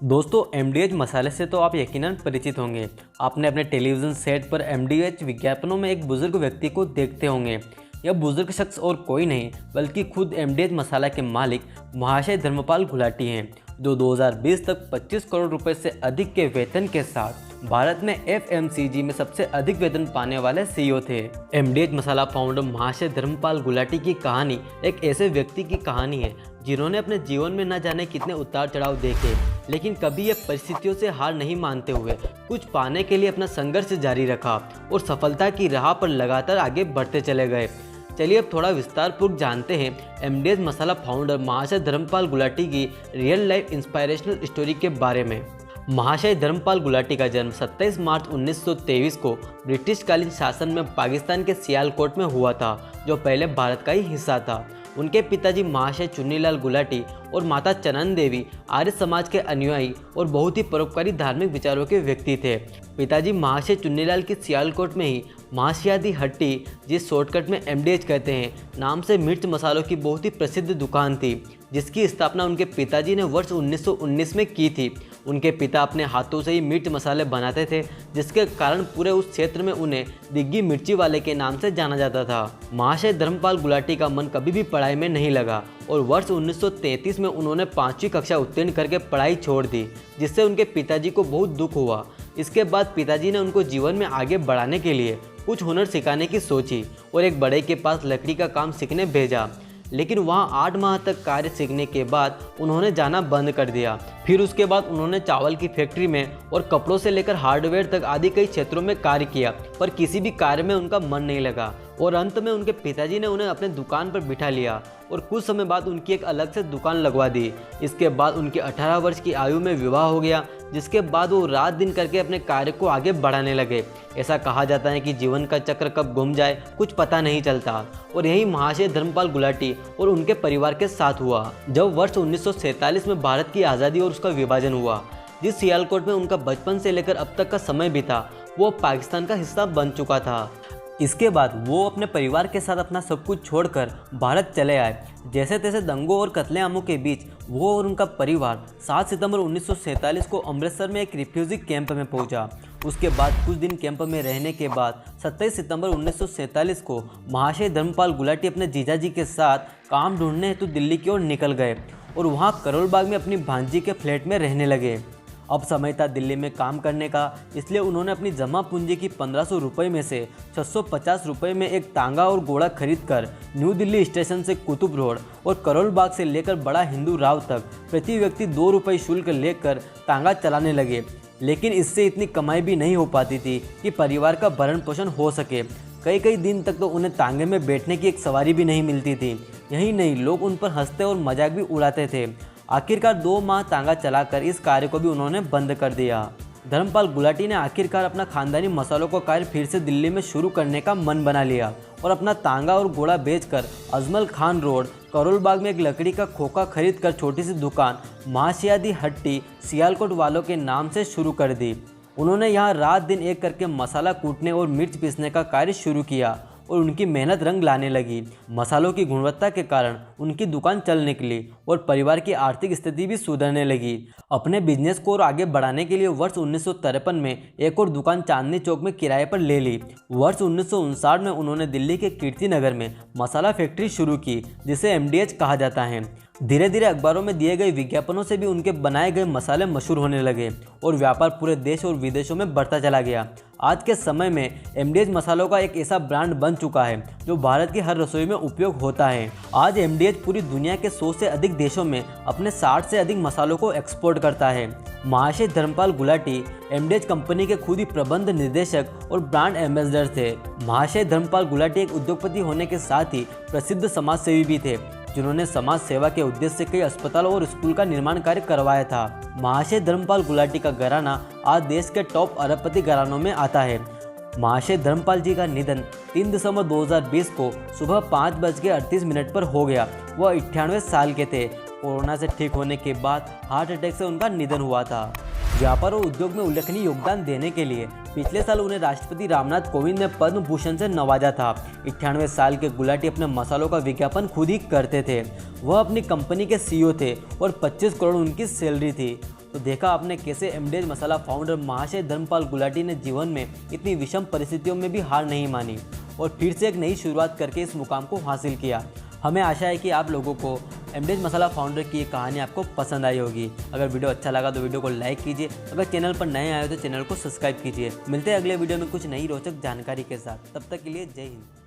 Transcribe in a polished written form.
दोस्तों एमडीएच मसाले से तो आप यकीनन परिचित होंगे। आपने अपने टेलीविज़न सेट पर एमडीएच विज्ञापनों में एक बुजुर्ग व्यक्ति को देखते होंगे। यह बुजुर्ग शख्स और कोई नहीं बल्कि खुद एमडीएच मसाला के मालिक महाशय धर्मपाल गुलाटी हैं, जो 2020 तक 25 करोड़ रुपए से अधिक के वेतन के साथ भारत में एफएमसीजी में सबसे अधिक वेतन पाने वाले सीईओ थे। एमडीएच मसाला फाउंडर महाशय धर्मपाल गुलाटी की कहानी एक ऐसे व्यक्ति की कहानी है जिन्होंने अपने जीवन में न जाने कितने उतार चढ़ाव देखे, लेकिन कभी ये परिस्थितियों से हार नहीं मानते हुए कुछ पाने के लिए अपना संघर्ष जारी रखा और सफलता की राह पर लगातार आगे बढ़ते चले गए। चलिए अब थोड़ा विस्तारपूर्वक जानते हैं एमडीएच मसाला फाउंडर महाशय धर्मपाल गुलाटी की रियल लाइफ इंस्पायरेशनल स्टोरी के बारे में। महाशय धर्मपाल गुलाटी का जन्म 27 मार्च 1923 को ब्रिटिशकालीन शासन में पाकिस्तान के सियालकोट में हुआ था, जो पहले भारत का ही हिस्सा था। उनके पिताजी महाशय चुन्नीलाल गुलाटी और माता चनन देवी आर्य समाज के अनुयायी और बहुत ही परोपकारी धार्मिक विचारों के व्यक्ति थे। पिताजी महाशय चुन्नीलाल की सियालकोट में ही मासियादी हट्टी, जिस शॉर्टकट में एमडीएच कहते हैं, नाम से मिर्च मसालों की बहुत ही प्रसिद्ध दुकान थी, जिसकी स्थापना उनके पिताजी ने वर्ष 1919 में की थी। उनके पिता अपने हाथों से ही मिर्च मसाले बनाते थे, जिसके कारण पूरे उस क्षेत्र में उन्हें दिग्गी मिर्ची वाले के नाम से जाना जाता था। महाशय धर्मपाल गुलाटी का मन कभी भी पढ़ाई में नहीं लगा और वर्ष 1933 में उन्होंने 5वीं कक्षा उत्तीर्ण करके पढ़ाई छोड़ दी, जिससे उनके पिताजी को बहुत दुख हुआ। इसके बाद पिताजी ने उनको जीवन में आगे बढ़ाने के लिए कुछ हुनर सिखाने की सोची और एक बड़े के पास लकड़ी का काम सीखने भेजा, लेकिन वहाँ 8 माह तक कार्य सीखने के बाद उन्होंने जाना बंद कर दिया। फिर उसके बाद उन्होंने चावल की फैक्ट्री में और कपड़ों से लेकर हार्डवेयर तक आदि कई क्षेत्रों में कार्य किया, पर किसी भी कार्य में उनका मन नहीं लगा और अंत में उनके पिताजी ने उन्हें अपने दुकान पर बिठा लिया और कुछ समय बाद उनकी एक अलग से दुकान लगवा दी। इसके बाद उनकी 18 वर्ष की आयु में विवाह हो गया, जिसके बाद वो रात दिन करके अपने कार्य को आगे बढ़ाने लगे। ऐसा कहा जाता है कि जीवन का चक्र कब घूम जाए कुछ पता नहीं चलता, और यही महाशय धर्मपाल गुलाटी और उनके परिवार के साथ हुआ जब वर्ष 1947 में भारत की आज़ादी और उसका विभाजन हुआ। जिस सियालकोट में उनका बचपन से लेकर अब तक का समय बीता, वो पाकिस्तान का हिस्सा बन चुका था। इसके बाद वो अपने परिवार के साथ अपना सब कुछ छोड़कर भारत चले आए। जैसे तैसे दंगों और कत्लेआमों के बीच वो और उनका परिवार 7 सितंबर 1947 को अमृतसर में एक रिफ्यूजी कैंप में पहुंचा। उसके बाद कुछ दिन कैंप में रहने के बाद 27 सितंबर 1947 को महाशय धर्मपाल गुलाटी अपने जीजाजी के साथ काम ढूंढने हेतु दिल्ली की ओर निकल गए और वहाँ करोल बाग में अपनी भांजी के फ्लैट में रहने लगे। अब समय था दिल्ली में काम करने का, इसलिए उन्होंने अपनी जमा पूंजी की 1500 रुपये में से 650 रुपये में एक तांगा और घोड़ा खरीदकर न्यू दिल्ली स्टेशन से कुतुब रोड और करोल बाग से लेकर बड़ा हिंदू राव तक प्रति व्यक्ति 2 रुपये शुल्क लेकर तांगा चलाने लगे। लेकिन इससे इतनी कमाई भी नहीं हो पाती थी कि परिवार का भरण पोषण हो सके। कई दिन तक तो उन्हें तांगे में बैठने की एक सवारी भी नहीं मिलती थी। यही नहीं, लोग उन पर हंसते और मजाक भी उड़ाते थे। आखिरकार 2 माह तांगा चलाकर इस कार्य को भी उन्होंने बंद कर दिया। धर्मपाल गुलाटी ने आखिरकार अपना खानदानी मसालों का कार्य फिर से दिल्ली में शुरू करने का मन बना लिया और अपना तांगा और घोड़ा बेचकर अजमल खान रोड करोल बाग में एक लकड़ी का खोखा खरीदकर छोटी सी दुकान मासियादी हट्टी सियालकोट वालों के नाम से शुरू कर दी। उन्होंने यहाँ रात दिन एक करके मसाला कूटने और मिर्च पीसने का कार्य शुरू किया और उनकी मेहनत रंग लाने लगी। मसालों की गुणवत्ता के कारण उनकी दुकान चल निकली और परिवार की आर्थिक स्थिति भी सुधरने लगी। अपने बिजनेस को और आगे बढ़ाने के लिए वर्ष 1953 में एक और दुकान चांदनी चौक में किराए पर ले ली। वर्ष 1959 में उन्होंने दिल्ली के कीर्ति नगर में मसाला फैक्ट्री शुरू की, जिसे एमडीएच कहा जाता है। धीरे धीरे अखबारों में दिए गए विज्ञापनों से भी उनके बनाए गए मसाले मशहूर होने लगे और व्यापार पूरे देश और विदेशों में बढ़ता चला गया। आज के समय में एमडीएच मसालों का एक ऐसा ब्रांड बन चुका है जो भारत की हर रसोई में उपयोग होता है। आज एमडीएच पूरी दुनिया के 100 से अधिक देशों में अपने 60 से अधिक मसालों को एक्सपोर्ट करता है। महाशय धर्मपाल गुलाटी एमडीएच कंपनी के खुद ही प्रबंध निदेशक और ब्रांड एम्बेसडर थे। महाशय धर्मपाल गुलाटी एक उद्योगपति होने के साथ ही प्रसिद्ध समाज सेवी भी थे, जिन्होंने समाज सेवा के उद्देश्य से कई अस्पतालों और स्कूल का निर्माण कार्य करवाया था। महाशय धर्मपाल गुलाटी का घराना आज देश के टॉप अरबपति घरानों में आता है। महाशय धर्मपाल जी का निधन 3 दिसंबर 2020 को सुबह 5:38 पर हो गया। वह 98 साल के थे। कोरोना से ठीक होने के बाद हार्ट अटैक से उनका निधन हुआ था। व्यापार और उद्योग में उल्लेखनीय योगदान देने के लिए पिछले साल उन्हें राष्ट्रपति रामनाथ कोविंद ने पद्म भूषण से नवाजा था। 98 साल के गुलाटी अपने मसालों का विज्ञापन खुद ही करते थे। वह अपनी कंपनी के सीईओ थे और 25 करोड़ उनकी सैलरी थी। तो देखा आपने कैसे एमडीएच मसाला फाउंडर महाशय धर्मपाल गुलाटी ने जीवन में इतनी विषम परिस्थितियों में भी हार नहीं मानी और फिर से एक नई शुरुआत करके इस मुकाम को हासिल किया। हमें आशा है कि आप लोगों को एमडीएच मसाला फाउंडर की ये कहानी आपको पसंद आई होगी। अगर वीडियो अच्छा लगा तो वीडियो को लाइक कीजिए। अगर चैनल पर नए आए हो तो चैनल को सब्सक्राइब कीजिए। मिलते हैं अगले वीडियो में कुछ नई रोचक जानकारी के साथ। तब तक के लिए जय हिंद।